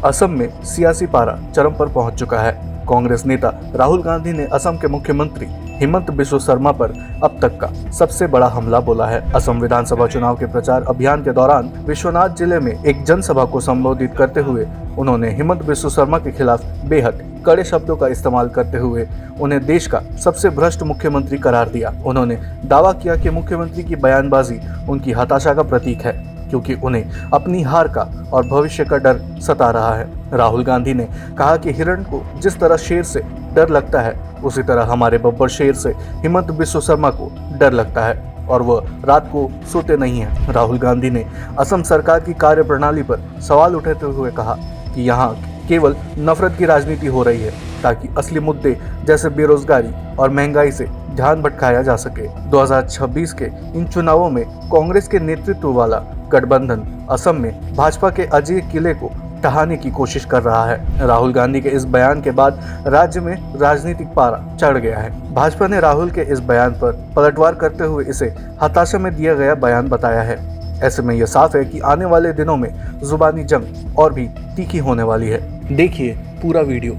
असम में सियासी पारा चरम पर पहुंच चुका है। कांग्रेस नेता राहुल गांधी ने असम के मुख्यमंत्री हिमंत बिस्वा शर्मा पर अब तक का सबसे बड़ा हमला बोला है। असम विधानसभा चुनाव के प्रचार अभियान के दौरान विश्वनाथ जिले में एक जनसभा को संबोधित करते हुए उन्होंने हिमंत बिस्वा शर्मा के खिलाफ बेहद कड़े शब्दों का इस्तेमाल करते हुए उन्हें देश का सबसे भ्रष्ट मुख्यमंत्री करार दिया। उन्होंने दावा किया कि मुख्यमंत्री की बयानबाजी उनकी हताशा का प्रतीक है, क्योंकि उन्हें अपनी हार का और भविष्य का डर सता रहा है। राहुल गांधी ने कहा कि हिरण को जिस तरह शेर से डर लगता है, उसी तरह हमारे बब्बर शेर से हिमंत बिस्वा शर्मा को डर लगता है और वह रात को सोते नहीं हैं। राहुल गांधी ने असम सरकार की कार्यप्रणाली पर सवाल उठाते हुए कहा कि यहाँ केवल नफरत की राजनीति हो रही है ताकि असली मुद्दे जैसे बेरोजगारी और महंगाई से ध्यान भटकाया जा सके। 2026 के इन चुनावों में कांग्रेस के नेतृत्व वाला गठबंधन असम में भाजपा के अजेय किले को ढहाने की कोशिश कर रहा है। राहुल गांधी के इस बयान के बाद राज्य में राजनीतिक पारा चढ़ गया है। भाजपा ने राहुल के इस बयान पर पलटवार करते हुए इसे हताशा में दिया गया बयान बताया है। ऐसे में यह साफ है कि आने वाले दिनों में जुबानी जंग और भी तीखी होने वाली है। देखिए पूरा वीडियो।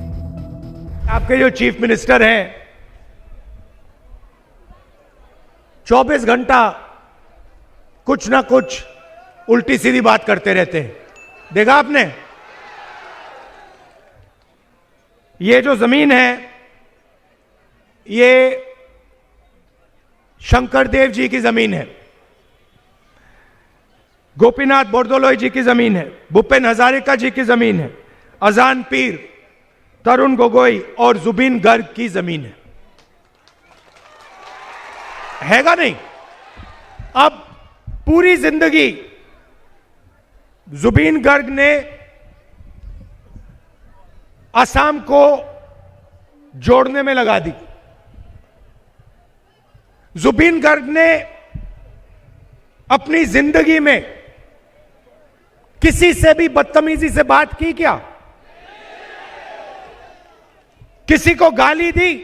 आपके जो चीफ मिनिस्टर हैं 24 घंटा कुछ ना कुछ उल्टी सीधी बात करते रहते हैं, देखा आपने? ये जो जमीन है ये शंकर देव जी की जमीन है, गोपीनाथ बोरदोलोई जी की जमीन है, भूपेन हजारिका जी की जमीन है, अजान पीर, तरुण गोगोई और जुबिन गर्ग की जमीन हैगा नहीं? अब पूरी जिंदगी जुबिन गर्ग ने असम को जोड़ने में लगा दी। जुबिन गर्ग ने अपनी जिंदगी में किसी से भी बदतमीजी से बात की क्या? किसी को गाली दी?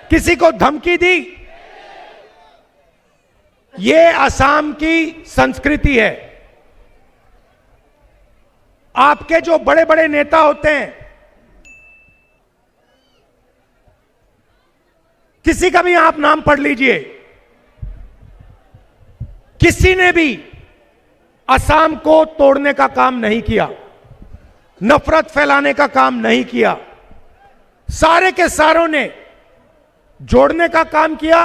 किसी को धमकी दी? यह असम की संस्कृति है। आपके जो बड़े बड़े नेता होते हैं, किसी का भी आप नाम पढ़ लीजिए, किसी ने भी असम को तोड़ने का काम नहीं किया, नफरत फैलाने का काम नहीं किया। सारे के सारों ने जोड़ने का काम किया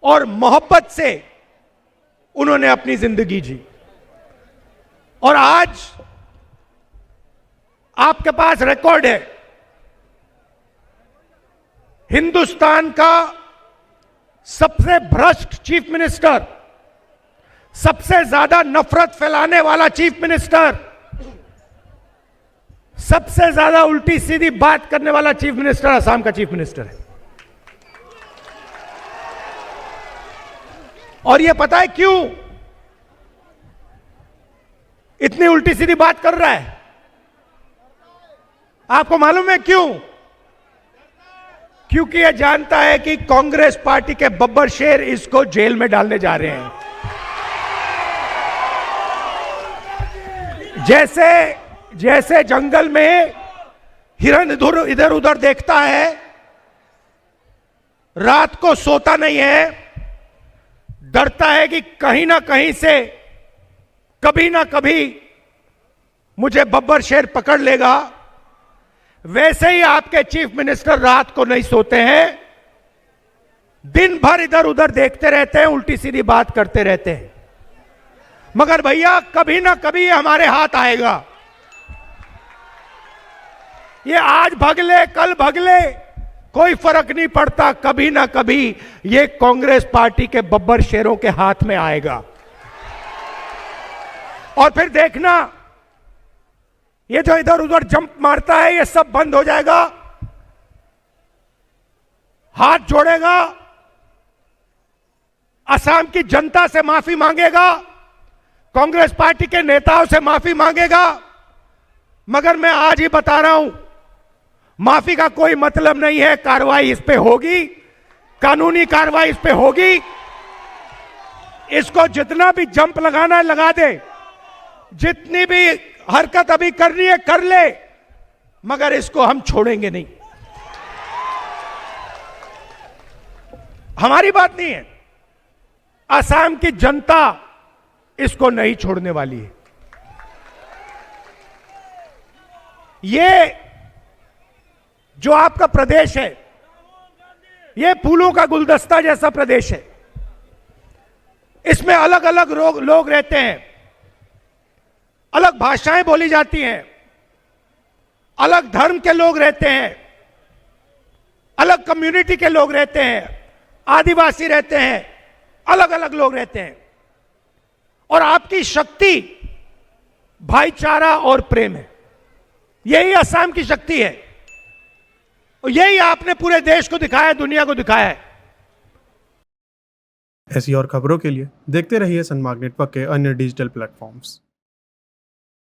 और मोहब्बत से उन्होंने अपनी जिंदगी जी। और आज आपके पास रिकॉर्ड है, हिंदुस्तान का सबसे भ्रष्ट चीफ मिनिस्टर, सबसे ज्यादा नफरत फैलाने वाला चीफ मिनिस्टर, सबसे ज्यादा उल्टी सीधी बात करने वाला चीफ मिनिस्टर असम का चीफ मिनिस्टर है। और यह पता है क्यों इतनी उल्टी सीधी बात कर रहा है? आपको मालूम है क्यों? क्योंकि यह जानता है कि कांग्रेस पार्टी के बब्बर शेर इसको जेल में डालने जा रहे हैं। जैसे जंगल में हिरण इधर उधर देखता है, रात को सोता नहीं है, डरता है कि कहीं ना कहीं से कभी ना कभी मुझे बब्बर शेर पकड़ लेगा, वैसे ही आपके चीफ मिनिस्टर रात को नहीं सोते हैं, दिन भर इधर उधर देखते रहते हैं, उल्टी सीधी बात करते रहते हैं। मगर भैया कभी ना कभी ये हमारे हाथ आएगा। ये आज भगले कल भगले कोई फर्क नहीं पड़ता, कभी ना कभी ये कांग्रेस पार्टी के बब्बर शेरों के हाथ में आएगा। और फिर देखना, ये जो इधर उधर जंप मारता है ये सब बंद हो जाएगा, हाथ जोड़ेगा, असम की जनता से माफी मांगेगा, कांग्रेस पार्टी के नेताओं से माफी मांगेगा। मगर मैं आज ही बता रहा हूं, माफी का कोई मतलब नहीं है, कार्रवाई इस पे होगी, कानूनी कार्रवाई इस पे होगी। इसको जितना भी जंप लगाना है लगा दे, जितनी भी हरकत अभी करनी है कर ले, मगर इसको हम छोड़ेंगे नहीं। हमारी बात नहीं है, असम की जनता इसको नहीं छोड़ने वाली है। ये जो आपका प्रदेश है, ये फूलों का गुलदस्ता जैसा प्रदेश है। इसमें अलग अलग लोग रहते हैं, अलग भाषाएं बोली जाती हैं, अलग धर्म के लोग रहते हैं, अलग कम्युनिटी के लोग रहते हैं, आदिवासी रहते हैं, अलग अलग लोग रहते हैं। और आपकी शक्ति भाईचारा और प्रेम है। यही असम की शक्ति है और यही आपने पूरे देश को दिखाया, दुनिया को दिखाया है। ऐसी और खबरों के लिए देखते रहिए सनमार्ग नेटवर्क के अन्य डिजिटल प्लेटफॉर्म्स।